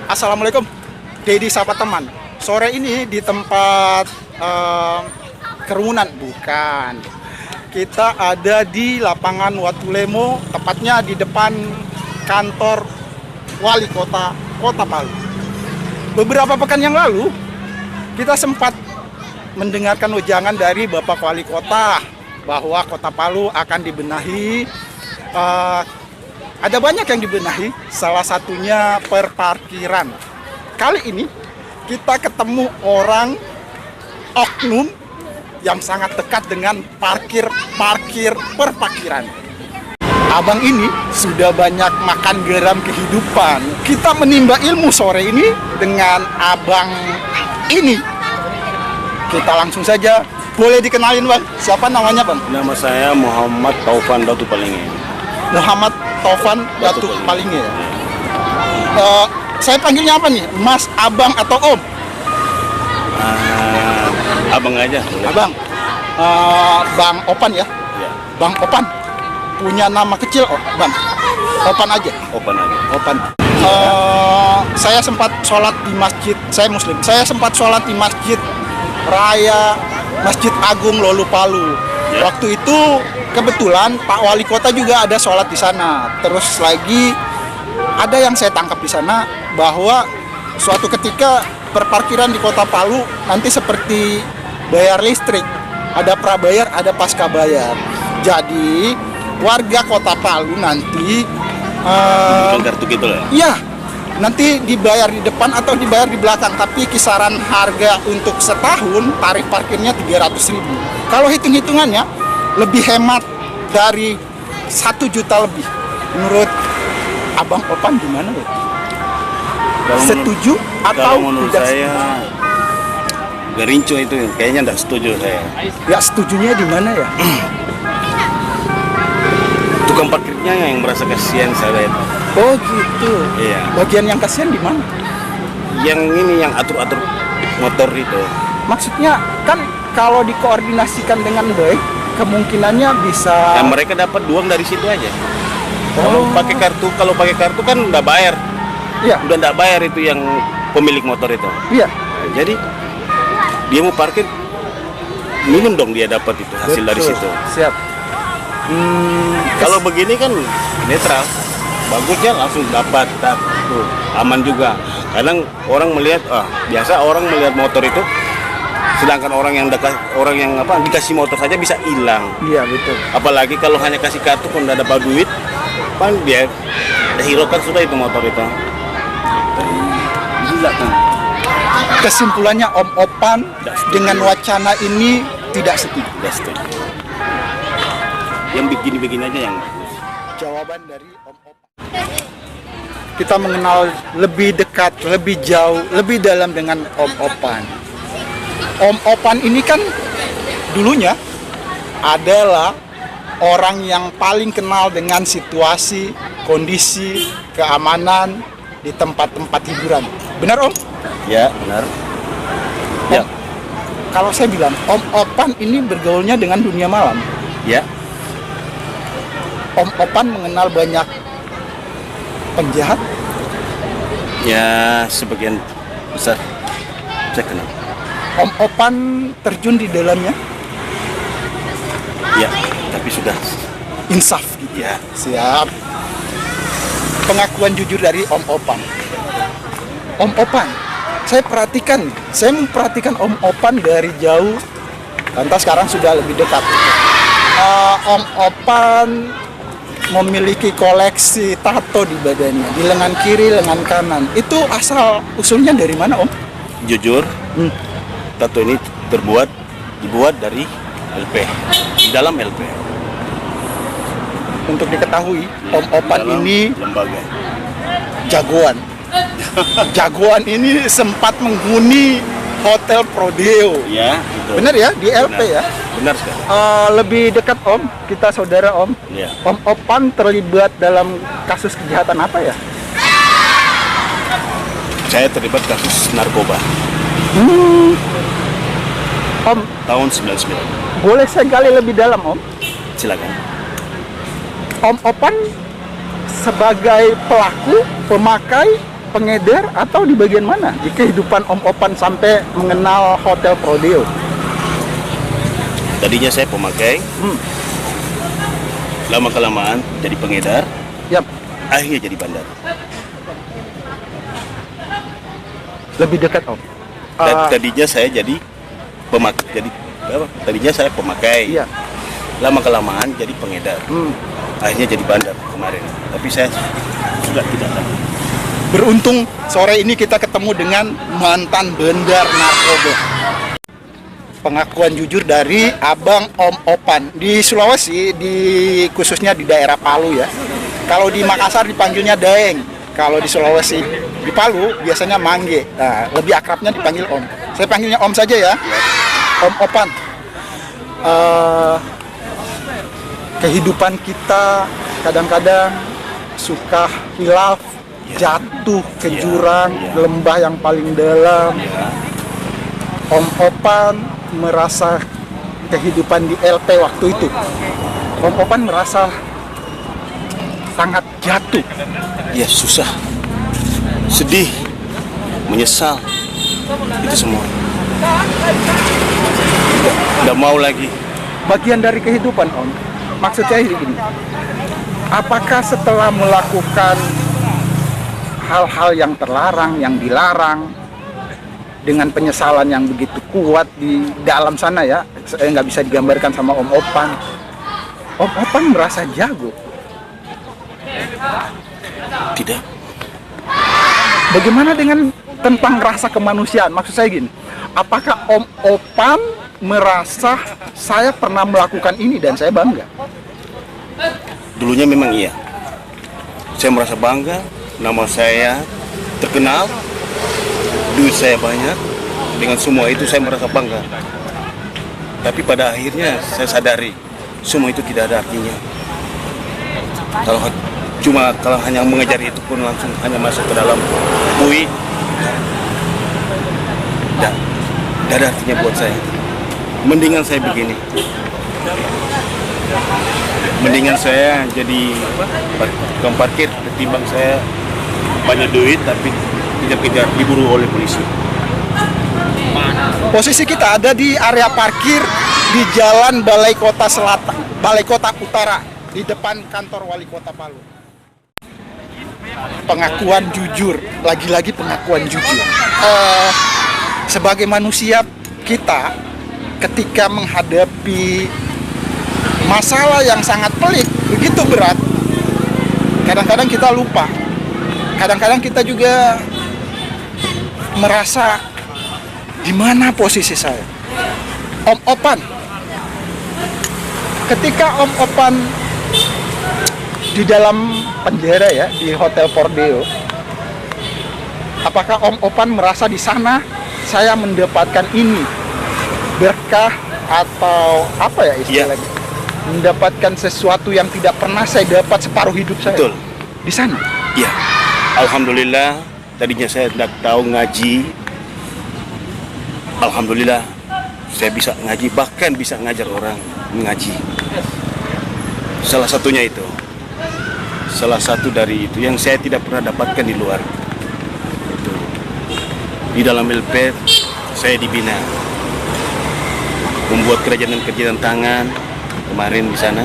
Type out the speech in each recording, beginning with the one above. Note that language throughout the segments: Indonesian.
Assalamualaikum, Dedi Sapa Teman. Sore ini di tempat kerumunan, bukan. Kita ada di lapangan Watulemo, tepatnya di depan kantor Wali Kota Kota Palu. Beberapa pekan yang lalu, kita sempat mendengarkan ujangan dari Bapak Wali Kota bahwa Kota Palu akan dibenahi. Ada banyak yang dibenahi, salah satunya perparkiran. Kali ini kita ketemu orang oknum yang sangat dekat dengan parkir perparkiran. Abang ini sudah banyak makan garam kehidupan. Kita menimba ilmu sore ini dengan abang ini. Kita langsung saja, boleh dikenalin bang, siapa namanya bang? Nama saya Muhammad Taufan Datu Palinge. Muhammad Taufan Datu Palinge ya. Saya panggilnya apa nih? Mas, abang atau om? Abang aja boleh. Abang. Bang Opan ya? Ya, Bang Opan. Punya nama kecil bang? Opan aja? Opan aja. Opan. Saya sempat sholat di masjid, saya muslim. Saya sempat sholat di masjid Raya Masjid Agung Lolu Palu. Ya. Waktu itu kebetulan Pak Wali Kota juga ada sholat di sana. Terus lagi ada yang saya tangkap di sana bahwa suatu ketika perparkiran di Kota Palu nanti seperti bayar listrik, ada prabayar, ada pasca bayar. Jadi warga Kota Palu nanti Bukan kartu gitu lah. iya, nanti dibayar di depan atau dibayar di belakang, tapi kisaran harga untuk setahun tarif parkirnya 300.000. Kalau hitung-hitungannya lebih hemat dari 1 juta lebih. Menurut Abang Opan gimana ya? Setuju atau Kalau menurut tidak? saya Gerinco itu kayaknya enggak setuju saya. Ya setujunya di mana ya? Tukang parkirnya yang merasa kasihan saya itu. Oh gitu. Iya. Bagian yang kasihan di mana? Yang ini yang atur-atur motor itu. Maksudnya kan kalau dikoordinasikan dengan baik, kemungkinannya bisa. Dan mereka dapat uang dari situ aja. Oh. Kalau pakai kartu kan udah bayar. Iya, Udah enggak bayar itu yang pemilik motor itu. iya. Jadi dia mau parkir minum dong dia dapat itu hasil dari Betul. situ. Siap. Kalau begini kan netral, bagusnya langsung dapat, tuh, aman juga. Kadang orang melihat, biasa orang melihat motor itu, sedangkan orang yang dikasih motor saja bisa hilang. Iya betul. Apalagi kalau hanya kasih kartu pun udah dapat duit, kan dia hiraukan sudah itu motor itu. Gila kan? Kesimpulannya Om Opan Tidak setuju. dengan wacana ini tidak setuju. Ya setuju. Yang begini-begini aja yang bagus. Jawaban dari Om Opan. Kita mengenal lebih dekat, lebih jauh, lebih dalam dengan Om Opan. Om Opan ini kan dulunya adalah orang yang paling kenal dengan situasi, kondisi, keamanan di tempat-tempat hiburan. Benar Om? Ya benar. Ya, Kalau saya bilang Om Opan ini bergaulnya dengan dunia malam. ya. Om Opan mengenal banyak penjahat. Ya sebagian besar saya kenal. Om Opan terjun di dalamnya, Ya, tapi sudah. insaf gitu. Ya, Siap. Pengakuan jujur dari Om Opan. Om Opan, saya memperhatikan Om Opan dari jauh, lantas sekarang sudah lebih dekat. Om Opan memiliki koleksi tato di badannya, di lengan kiri, lengan kanan. Itu asal usulnya dari mana Om? jujur, tato ini dibuat dari LP, di dalam LP. Untuk diketahui, Om Opan Dalam ini lembaga. jagoan. Jagoan ini sempat menghuni Hotel Prodeo. Ya, betul. Benar ya, di LP Benar. ya. Benar sekali. Lebih dekat Om, kita saudara Om. Ya. Om Opan terlibat dalam kasus kejahatan apa ya? Saya terlibat kasus narkoba Om, tahun 99. boleh saya gali lebih dalam Om? Silakan. Om Opan sebagai pelaku, pemakai, pengedar atau di bagian mana di kehidupan Om Opan sampai mengenal Hotel Prodeo? Tadinya saya pemakai, lama kelamaan jadi pengedar, Yap, akhirnya jadi bandar. lebih dekat Om. Tadinya saya jadi pemakai, tadinya saya pemakai, Iya. lama kelamaan jadi pengedar, akhirnya jadi bandar kemarin. Tapi saya sudah tidak lagi. Beruntung sore ini kita ketemu dengan mantan bandar narkoba. Pengakuan jujur dari Abang Om Opan di Sulawesi, khususnya di daerah Palu ya. Kalau di Makassar dipanggilnya Daeng, kalau di Sulawesi di Palu biasanya Mangge. Nah, lebih akrabnya dipanggil Om. Saya panggilnya Om saja ya. Om Opan. Kehidupan kita kadang-kadang suka hilaf, jatuh ke jurang, lembah yang paling dalam. Om Opan merasa kehidupan di LP waktu itu. Om Opan merasa sangat jatuh. Ya susah, sedih, menyesal, itu semua. Tidak mau lagi. Bagian dari kehidupan Om. Maksud saya gini, apakah setelah melakukan hal-hal yang terlarang, yang dilarang, dengan penyesalan yang begitu kuat di dalam sana ya, saya nggak bisa digambarkan sama Om Opan. Om Opan merasa jago. Tidak. Bagaimana dengan tentang rasa kemanusiaan? Maksud saya gini, apakah Om Opan merasa saya pernah melakukan ini dan saya bangga? Dulunya memang iya. Saya merasa bangga, nama saya terkenal, duit saya banyak, dengan semua itu saya merasa bangga. Tapi pada akhirnya saya sadari, semua itu tidak ada artinya. Kalau hanya mengejar itu pun langsung hanya masuk ke dalam bui, tidak ada artinya buat saya. Mendingan saya begini, mendingan saya jadi tukang parkir ketimbang saya banyak duit tapi kejar-kejar diburu oleh polisi. Posisi kita ada di area parkir di Jalan Balai Kota Selatan, Balai Kota Utara, di depan kantor Wali Kota Palu. Pengakuan jujur, lagi-lagi pengakuan jujur. Sebagai manusia kita, ketika menghadapi masalah yang sangat pelik, begitu berat, kadang-kadang kita lupa. Kadang-kadang kita juga merasa di mana posisi saya. Om Opan, ketika Om Opan di dalam penjara ya, di Hotel Prodeo, apakah Om Opan merasa di sana saya mendapatkan ini berkah atau apa ya istilahnya? Ya. Mendapatkan sesuatu yang tidak pernah saya dapat separuh hidup saya. Betul. Di sana. Ya, alhamdulillah. Tadinya saya tidak tahu ngaji. Alhamdulillah, saya bisa ngaji, bahkan bisa ngajar orang mengaji. Salah satunya itu. Salah satu dari itu yang saya tidak pernah dapatkan di luar. Di dalam LP saya dibina, membuat kerajaan tangan kemarin di sana.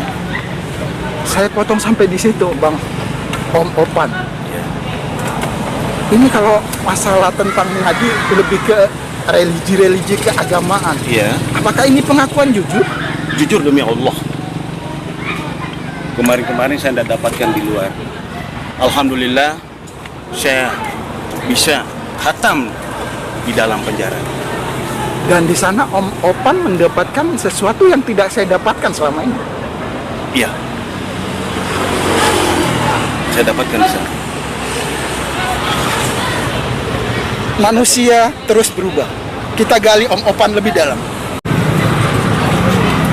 Saya potong sampai di situ, Bang Om Opan. Ya. Ini kalau masalah tentang ngaji lebih ke religi keagamaan. Iya. Apakah ini pengakuan jujur? Jujur demi Allah, kemarin saya tidak dapatkan di luar. Alhamdulillah, saya bisa khatam di dalam penjara. Dan di sana Om Opan mendapatkan sesuatu yang tidak saya dapatkan selama ini. Iya, saya dapatkan di sana. Manusia terus berubah. Kita gali Om Opan lebih dalam.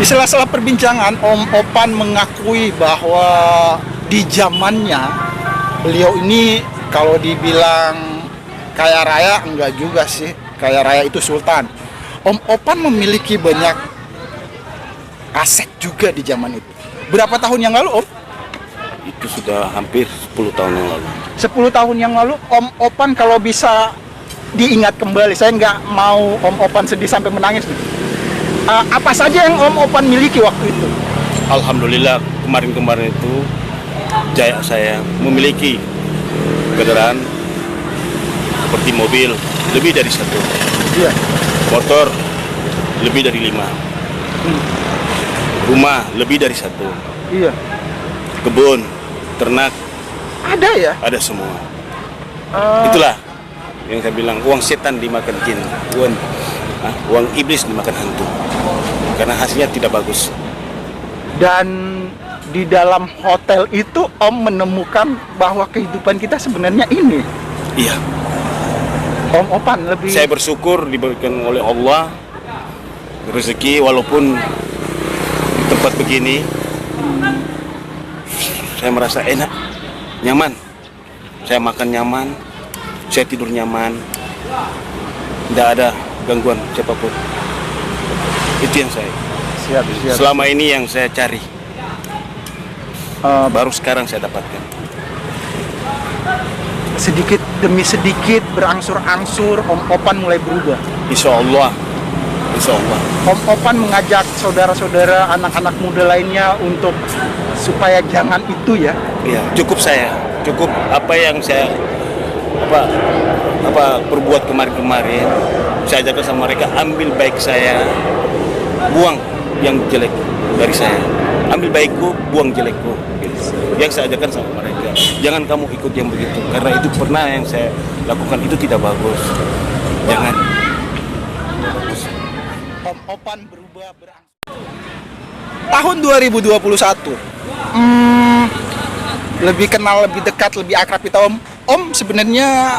Di sela-sela perbincangan, Om Opan mengakui bahwa di zamannya beliau ini kalau dibilang kaya raya, enggak juga sih. Kaya raya itu sultan. Om Opan memiliki banyak aset juga di zaman itu. Berapa tahun yang lalu, Om? Itu sudah hampir 10 tahun yang lalu. 10 tahun yang lalu Om Opan kalau bisa diingat kembali, saya nggak mau Om Opan sedih sampai menangis nih. Apa saja yang Om Opan miliki waktu itu? Alhamdulillah kemarin-kemarin itu saya memiliki kendaraan seperti mobil lebih dari 1, Iya. motor lebih dari 5, rumah lebih dari 1, Iya. kebun, ternak, Ada ya? ada semua. Eh, Itulah yang saya bilang, uang setan dimakan jin, uang iblis dimakan hantu, karena hasilnya tidak bagus. Dan di dalam hotel itu Om menemukan bahwa kehidupan kita sebenarnya ini. Iya, Om Opan lebih. saya bersyukur diberikan oleh Allah rezeki, walaupun di tempat begini saya merasa enak, nyaman. Saya makan nyaman, saya tidur nyaman, tidak ada gangguan siapapun. Itu yang saya Siap. selama ini yang saya cari, Eh, baru sekarang saya dapatkan. sedikit demi sedikit berangsur-angsur Om Opan mulai berubah. Insya Allah, insya Allah. Om Opan mengajak saudara-saudara anak-anak muda lainnya untuk supaya jangan itu ya. Ya, cukup saya, cukup apa yang saya perbuat kemarin-kemarin. Saya ajarkan sama mereka, ambil baik saya, buang yang jelek dari saya. Ambil baikku, buang jelekku. Gitu. Yang saya ajarkan sama mereka, jangan kamu ikut yang begitu, karena itu pernah yang saya lakukan, itu tidak bagus. Jangan. Om Opan berubah berangsur. Tahun 2021. Lebih kenal, lebih dekat, lebih akrab kita Om. Om sebenarnya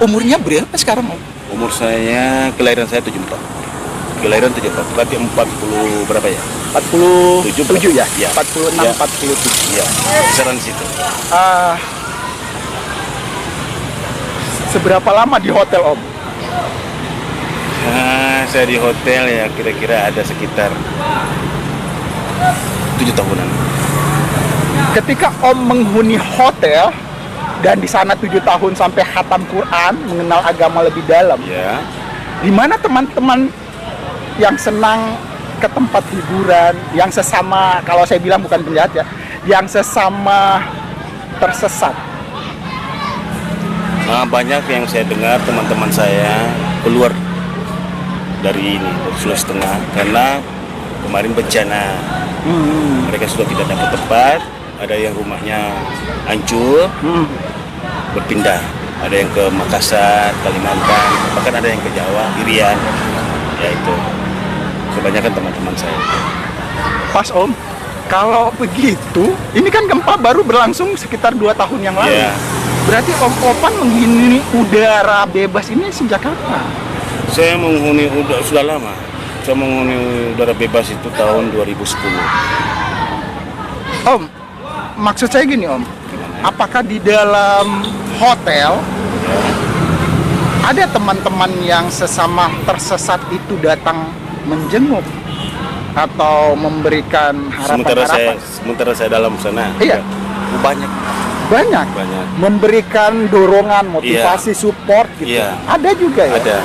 umurnya berapa sekarang Om? Umur saya, kelahiran saya 74. Kelahiran 74, berarti 40 berapa ya? 47 ya? Ya. 46, Ya. 47. Iya, kisaran di situ. Seberapa lama di hotel Om? Saya di hotel ya kira-kira ada sekitar 7 tahunan. Ketika Om menghuni hotel dan di sana 7 tahun sampai khatam Quran, mengenal agama lebih dalam. Ya, Di mana teman-teman yang senang ke tempat hiburan, yang sesama, kalau saya bilang bukan penjahat ya, yang sesama tersesat. banyak yang saya dengar teman-teman saya keluar dari ini, dari Sulawesi Tengah, karena kemarin bencana. Mereka sudah tidak dapat tempat, ada yang rumahnya hancur, berpindah. Ada yang ke Makassar, Kalimantan, bahkan ada yang ke Jawa, Irian, ya itu. Kebanyakan teman-teman saya. Pas Om, kalau begitu, ini kan gempa baru berlangsung sekitar 2 tahun yang lalu. Ya, Berarti Om Opan menghuni udara bebas ini sejak kapan? saya menghuni sudah lama. Saya menghuni udara bebas itu tahun 2010. Om, maksud saya gini Om, apakah di dalam hotel ada teman-teman yang sesama tersesat itu datang menjenguk atau memberikan harapan-harapan? Sementara saya dalam sana. Iya. Banyak. Banyak memberikan dorongan, motivasi, support gitu. Iya. Ada juga ya. Ada.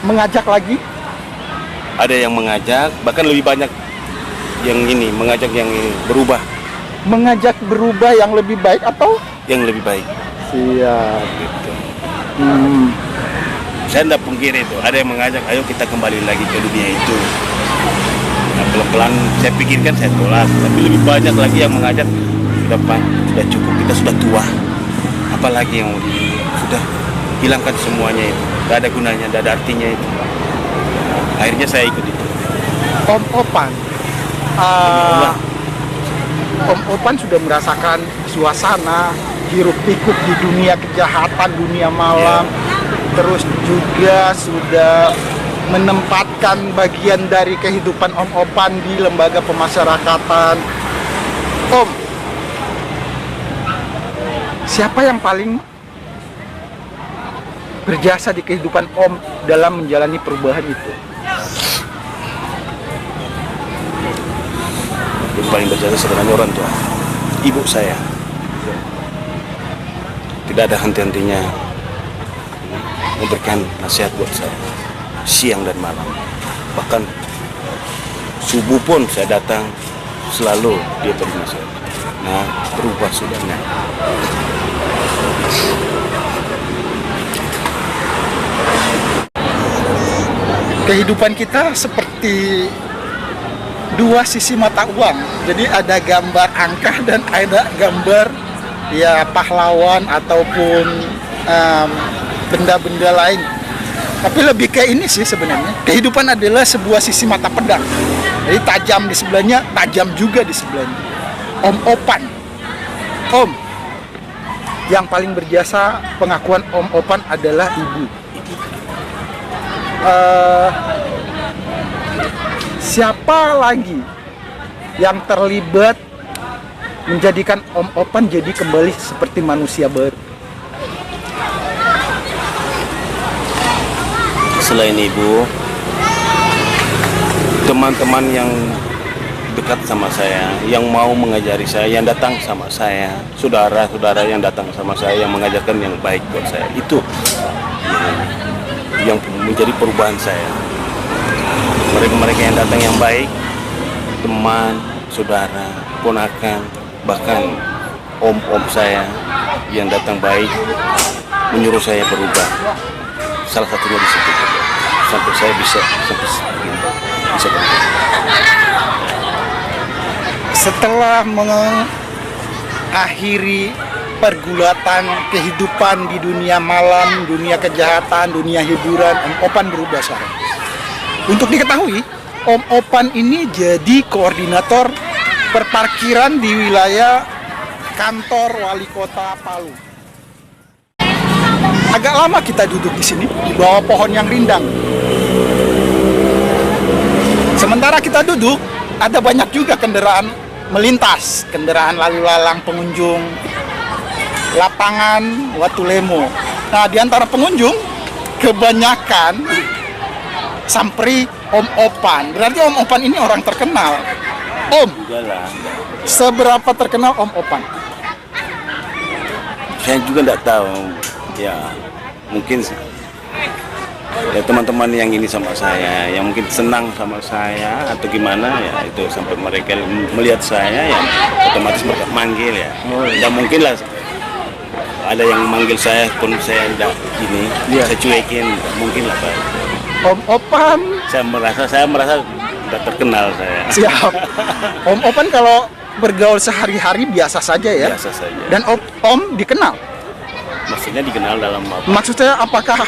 Mengajak lagi. Ada yang mengajak, bahkan lebih banyak yang ini mengajak yang ini berubah, Mengajak berubah yang lebih baik atau? yang lebih baik. Siap. Gitu. Hmm. Saya tidak pungkiri itu. Ada yang mengajak, ayo kita kembali lagi ke dunia itu. Nah, pelan-pelan saya pikirkan, saya tolak. Tapi lebih banyak lagi yang mengajak, sudah Pak, sudah cukup, kita sudah tua. Apalagi yang sudah hilangkan semuanya itu. Tidak ada gunanya, tidak ada artinya itu. Akhirnya saya ikut itu. Om Opan, Allah. Om Opan sudah merasakan suasana hiruk pikuk di dunia kejahatan, dunia malam, terus juga sudah menempatkan bagian dari kehidupan Om Opan di lembaga pemasyarakatan. Om, siapa yang paling berjasa di kehidupan Om dalam menjalani perubahan itu? Yang paling berjasa sebenarnya orang tua, ibu saya. tidak ada henti-hentinya memberikan nasihat buat saya siang dan malam. Bahkan subuh pun saya datang, selalu dia beri nasihat. Nah, berubah sudahnya. Kehidupan kita seperti dua sisi mata uang. Jadi ada gambar angka dan ada gambar ya pahlawan ataupun benda-benda lain. Tapi lebih ke ini sih sebenarnya. Kehidupan adalah sebuah sisi mata pedang. Jadi tajam di sebelahnya, tajam juga di sebelahnya. Om Opan. Om. Yang paling berjasa pengakuan Om Opan adalah ibu. Siapa lagi yang terlibat menjadikan Om Opan jadi kembali seperti manusia baru? Selain ibu, teman-teman yang dekat sama saya, yang mau mengajari saya, yang datang sama saya, saudara-saudara yang datang sama saya, yang mengajarkan yang baik buat saya, itu yang menjadi perubahan saya. Mereka-mereka yang datang yang baik, teman, saudara, ponakan, bahkan om-om saya yang datang baik, menyuruh saya berubah. Salah satunya di situ, sampai saya bisa berubah. Setelah mengakhiri pergulatan kehidupan di dunia malam, dunia kejahatan, dunia hiburan, Om Opan berubah sekarang. Untuk diketahui, Om Opan ini jadi koordinator perparkiran di wilayah kantor wali kota Palu. Agak lama kita duduk di sini di bawah pohon yang rindang. Sementara kita duduk, ada banyak juga kendaraan melintas, kendaraan lalu lalang pengunjung lapangan Watulemo. Nah, di antara pengunjung kebanyakan samperi Om Opan. Berarti Om Opan ini orang terkenal. Om, seberapa terkenal Om Opan? Saya juga tidak tahu. Ya, mungkin ya teman-teman yang ini sama saya, yang mungkin senang sama saya atau gimana ya, itu sampai mereka melihat saya ya otomatis mereka manggil ya. Dan mungkin lah ada yang manggil saya pun saya tidak ini, saya cuekin, mungkin lah Pak. Om Opan. Saya merasa sudah terkenal saya. Siap. Om Opan kalau bergaul sehari-hari biasa saja ya. Biasa saja. Dan Om dikenal. Maksudnya dikenal dalam apa? Maksudnya apakah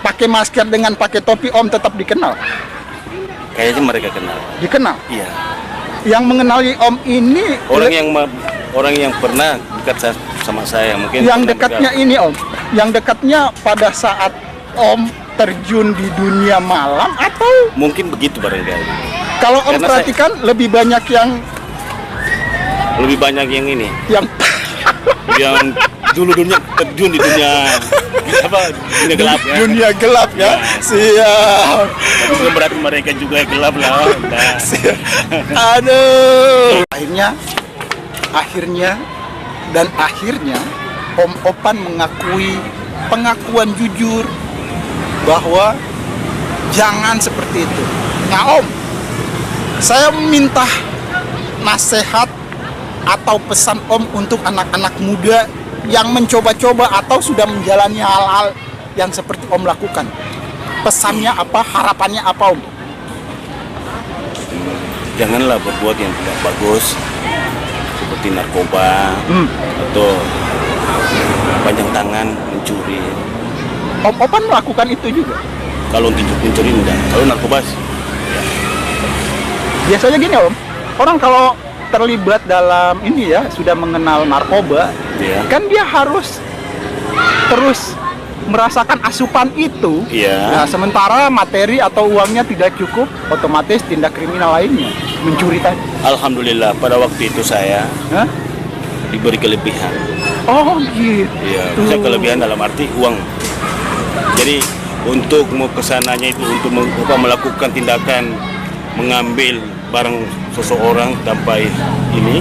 pakai masker dengan pakai topi Om tetap dikenal? Kayaknya mereka kenal. Dikenal. Iya. Yang mengenali Om ini orang yang pernah dekat sama saya mungkin. Yang dekatnya ini Om. Yang dekatnya pada saat Om terjun di dunia malam atau mungkin begitu barangkali. Kalau Om Karena perhatikan lebih banyak yang ini. Yang Dulu terjun di dunia gelap ya. Dunia gelap ya. Siap. Bukan berarti mereka juga gelap lah. Nah. Aduh. Akhirnya Om Opan mengakui pengakuan jujur bahwa jangan seperti itu. Nah Om, saya minta nasihat atau pesan Om untuk anak-anak muda yang mencoba-coba atau sudah menjalani hal-hal yang seperti Om lakukan. Pesannya apa, harapannya apa Om? Janganlah berbuat yang tidak bagus seperti narkoba atau panjang tangan, mencuri. Om Opan melakukan itu juga? Kalau untuk mencuri enggak, kalau narkoba ya. Biasanya gini Om, orang kalau terlibat dalam ini ya, sudah mengenal narkoba, kan dia harus terus merasakan asupan itu. Nah, sementara materi atau uangnya tidak cukup, otomatis tindak kriminal lainnya, mencuri tadi. Alhamdulillah pada waktu itu saya diberi kelebihan. Oh gitu. Iya, bisa kelebihan dalam arti uang. Jadi untuk mau kesananya itu untuk melakukan tindakan mengambil barang seseorang tanpa ini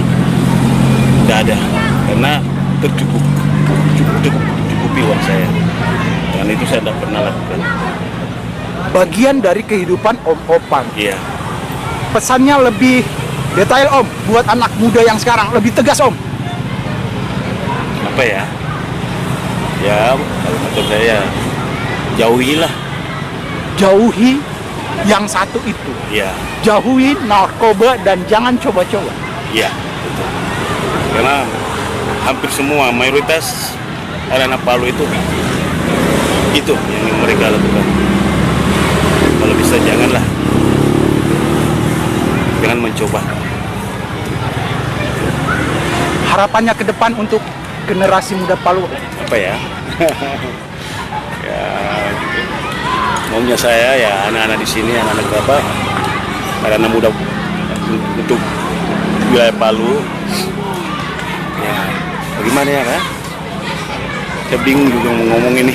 tidak ada, karena tercukup cukupi uang saya. Dan itu saya tidak pernah lakukan. Bagian dari kehidupan Om Opan. Iya. Pesannya lebih detail Om, buat anak muda yang sekarang, lebih tegas Om. Apa ya? Ya, kalau menurut saya jauhilah. Jauhi yang satu itu. Iya. Jauhi narkoba dan jangan coba-coba. Iya, betul. Karena hampir semua mayoritas anak-anak Palu itu yang mereka lakukan. Kalau bisa jangan mencoba. Harapannya ke depan untuk generasi muda Palu. Apa ya? Ya, maunya saya ya anak-anak di sini, anak-anak muda untuk wilayah Palu. Ya, bagaimana ya kan? Saya bingung juga mau ngomong ini.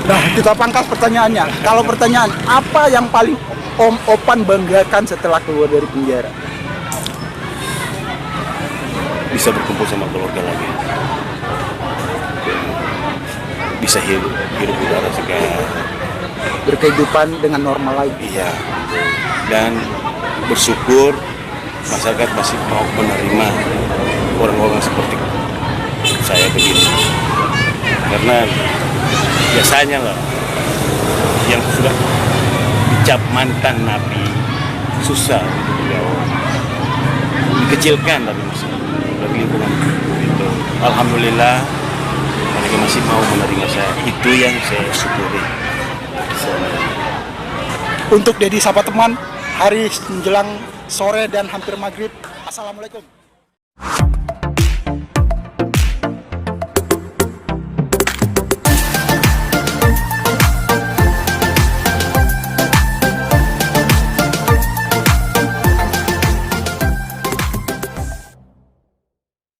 Nah, kita pangkas pertanyaannya. Kalau pertanyaan, apa yang paling Om Opan banggakan setelah keluar dari penjara? Bisa berkumpul sama keluarga lagi. Bisa hidup udara segar. Berkehidupan dengan normal lagi. Iya. Dan bersyukur masyarakat masih mau menerima orang-orang seperti saya begini. Karena biasanya yang sudah dicap mantan napi susah untuk dijawab, dikecilkan dari lingkungan itu. Alhamdulillah mereka masih mau menerima saya. Itu yang saya syukuri. Untuk Dedi sahabat teman, hari menjelang sore dan hampir maghrib. Assalamualaikum.